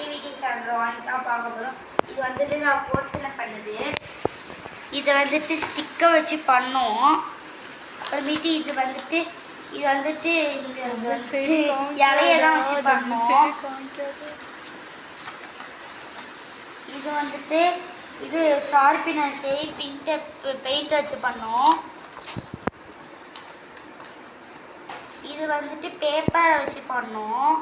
Activities and drawing தான் பார்க்க போகிறோம். இது வந்துட்டு நான் போர்ட்டில் பண்ணது. இதை வந்துட்டு ஸ்டிக்கை வச்சு பண்ணோம். அப்புறமேட்டு இது வந்துட்டு இலையெல்லாம் வச்சு பண்ணோம். இது வந்துட்டு இது ஷார்பினர் பெயிண்ட் வச்சு பண்ணோம். இது வந்துட்டு பேப்பரை வச்சு பண்ணோம்.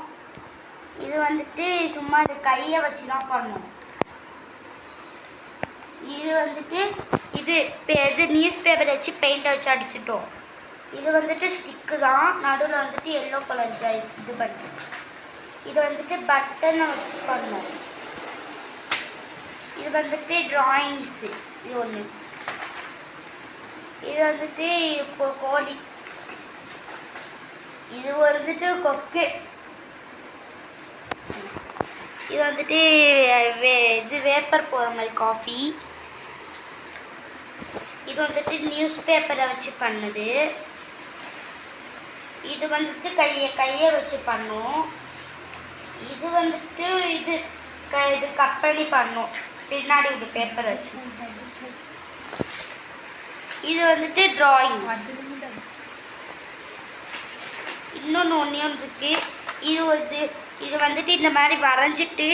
இது வந்துட்டு சும்மா இது கையை வச்சு தான் பண்ணோம். இது வந்துட்டு இது நியூஸ் பேப்பரை வச்சு பெயிண்ட் வச்சு அடிச்சிட்டோம். இது வந்துட்டு ஸ்டிக்கு தான். நடுவில் வந்துட்டு எல்லோ கலர் இது பண்ணோம். இது வந்துட்டு பட்டனை வச்சு பண்ணோம். இது வந்துட்டு டிராயிங்ஸு. இது ஒன்று. இது வந்துட்டு கோழி. இது வந்துட்டு கொக்கு. இது வந்துட்டு இது வேப்பர் போகிற மாதிரி காஃபி. இது வந்துட்டு நியூஸ் பேப்பரை வச்சு பண்ணுது. இது வந்துட்டு கையை வச்சு பண்ணோம். இது வந்துட்டு இது கட் பண்ணி பண்ணோம் பின்னாடி ஒரு பேப்பர் வச்சு. இது வந்துட்டு டிராயிங். இன்னொன்று ஒன்று இருக்கு. இது வந்துட்டு இந்த மாதிரி வரைஞ்சிட்டு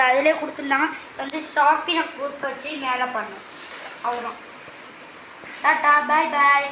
அதிலே கொடுத்துருந்தாங்க. வந்து ஷார்பினை கொடுத்து வச்சு மேலே பண்ணோம். அவ்வளோதான். டாட்டா பாய் பாய்.